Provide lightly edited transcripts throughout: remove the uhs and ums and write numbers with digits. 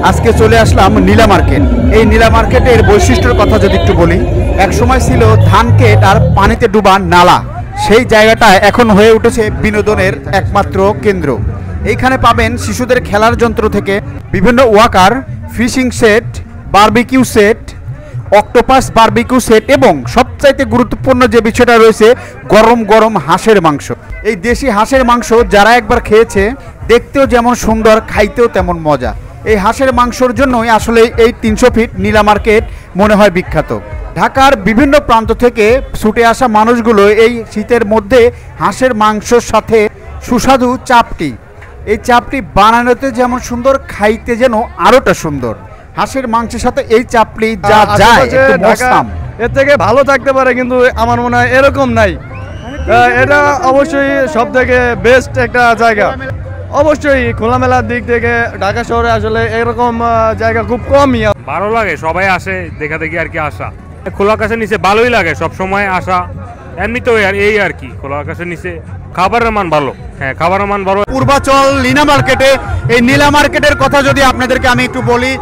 আজকে চলে আসলাম নীলা মার্কেট। এই নীলা মার্কেটের বৈশিষ্ট্যের কথা যদি একটু বলি, এক সময় ছিল ধান ক্ষেত আর পানিতে ডুবা নালা, সেই জায়গাটা এখন হয়ে উঠেছে বিনোদনের একমাত্র কেন্দ্র। এইখানে পাবেন শিশুদের খেলার যন্ত্র থেকে বিভিন্ন walker, fishing set, barbecue set, octopus barbecue set এবং সবচাইতে গুরুত্বপূর্ণ যে বিষয়টা রয়েছে গরম গরম হাঁসের মাংস। এই দেশি হাঁসের মাংস যারা একবার খেয়েছে, দেখতেও যেমন সুন্দর, খাইতেও তেমন মজা। এই হাঁসের মাংসর জন্যই আসলে এই 300 ফিট নীলা মার্কেট মনে হয় বিখ্যাত। ঢাকার বিভিন্ন প্রান্ত থেকে ছুটে আসা মানুষগুলো এই শীতের মধ্যে হাঁসের মাংসর সাথে সুস্বাদু চাপটি, এই চাপটি বানানোতে যেমন সুন্দর, খাইতে যেন আরোটা সুন্দর। হাঁসের মাংসের সাথে এই চাপড়ি যা যায় এর থেকে ভালো থাকতে পারে, কিন্তু আমার মনে হয় এরকম নাই। এটা অবশ্যই সব থেকে বেস্ট একটা জায়গা। অবশ্যই খোলামেলার দিক থেকে ঢাকা শহরে আসলে এরকম জায়গা খুব কমই। ভালো লাগে, সবাই আসে দেখা দেখি আর কি। আসা খোলা আকাশের নিচে ভালোই লাগে সব সময় আসা, এমনি তো এই আর কি। খোলা আকাশের নিচে খাবারের মান ভালো, হ্যাঁ খাবারের মান ভালো। পূর্বাচল নীলা মার্কেটে, এই নীলা মার্কেটের কথা যদি আপনাদেরকে আমি একটু বলি,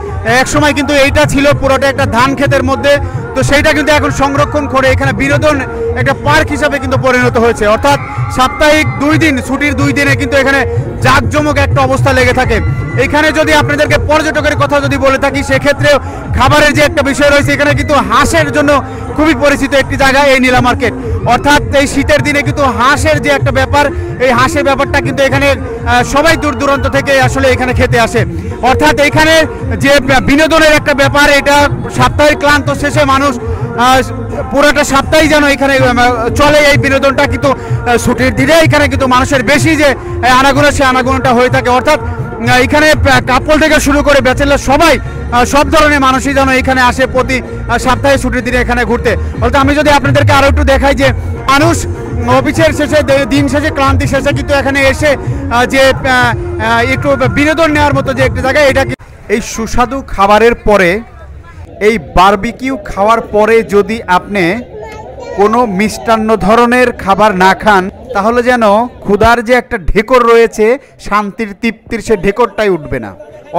এক সময় কিন্তু এইটা ছিল পুরোটা একটা ধান ক্ষেতের মধ্যে, তো সেইটা কিন্তু এখন সংরক্ষণ করে এখানে বিনোদন একটা পার্ক হিসাবে কিন্তু পরিণত হয়েছে। অর্থাৎ সাপ্তাহিক 2 দিন, ছুটির 2 দিনে কিন্তু এখানে জাঁকজমক একটা অবস্থা লেগে থাকে। এখানে যদি আপনাদেরকে পর্যটকের কথা যদি বলে থাকি, সেক্ষেত্রে খাবারের যে একটা বিষয় রয়েছে, এখানে কিন্তু হাঁসের জন্য খুবই পরিচিত একটি জায়গা এই নীলা মার্কেট। অর্থাৎ এই শীতের দিনে কিন্তু হাঁসের যে একটা ব্যাপার, এই হাঁসের ব্যাপারটা কিন্তু এখানে সবাই দূর দূরান্ত থেকে আসলে এখানে খেতে আসে। অর্থাৎ এখানে যে বিনোদনের একটা ব্যাপার, এটা সাপ্তাহিক ক্লান্ত শেষে মানুষ পুরোটা সপ্তাহে যেন এখানে চলে এই বিনোদনটা, কিন্তু ছুটির দিনে এখানে কিন্তু মানুষের বেশি যে আনাগোনা, সে আনাগোনাটা হয়ে থাকে। অর্থাৎ এখানে কাপল থেকে শুরু করে ব্যাচেলার সবাই, সব ধরনের মানুষই যেন এখানে আসে প্রতি সপ্তাহে ছুটির দিনে এখানে ঘুরতে। বলতে আমি যদি আপনাদেরকে আরও একটু দেখাই, যে মানুষ অফিসের শেষে, দিন শেষে, ক্লান্তি শেষে কিন্তু এখানে এসে যে একটু বিনোদন নেওয়ার মতো যে একটা জায়গা, এটা এই সুস্বাদু খাবারের পরে, এই বারবিকিউ খাওয়ার পরে যদি আপনি কোনো মিষ্টান্ন ধরনের খাবার না খান, তাহলে যেন ক্ষুধার যে একটা ঢেকর রয়েছে, শান্তির তৃপ্তির সে ঢেকরটাই উঠবে না।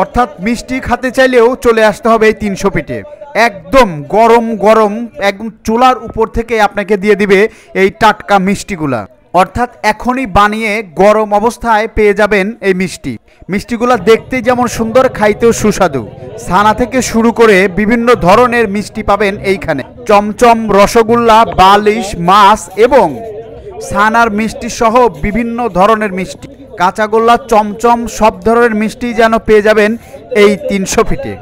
অর্থাৎ মিষ্টি খেতে চাইলেও চলে আসতে হবে এই 300 ফিটে। একদম গরম গরম, একদম চুলার উপর থেকে আপনাকে দিয়ে দিবে এই টাটকা মিষ্টিগুলা। অর্থাৎ এখনই বানিয়ে গরম অবস্থায় পেয়ে যাবেন এই মিষ্টিগুলা। দেখতে যেমন সুন্দর, খাইতেও সুস্বাদু। ছানা থেকে শুরু করে বিভিন্ন ধরনের মিষ্টি পাবেন এইখানে। চমচম, রসগোল্লা, বালিশ, মাছ এবং ছানার মিষ্টি সহ বিভিন্ন ধরনের মিষ্টি, কাঁচাগোল্লা, চমচম, সব ধরনের মিষ্টি যেন পেয়ে যাবেন এই 300 ফিটে।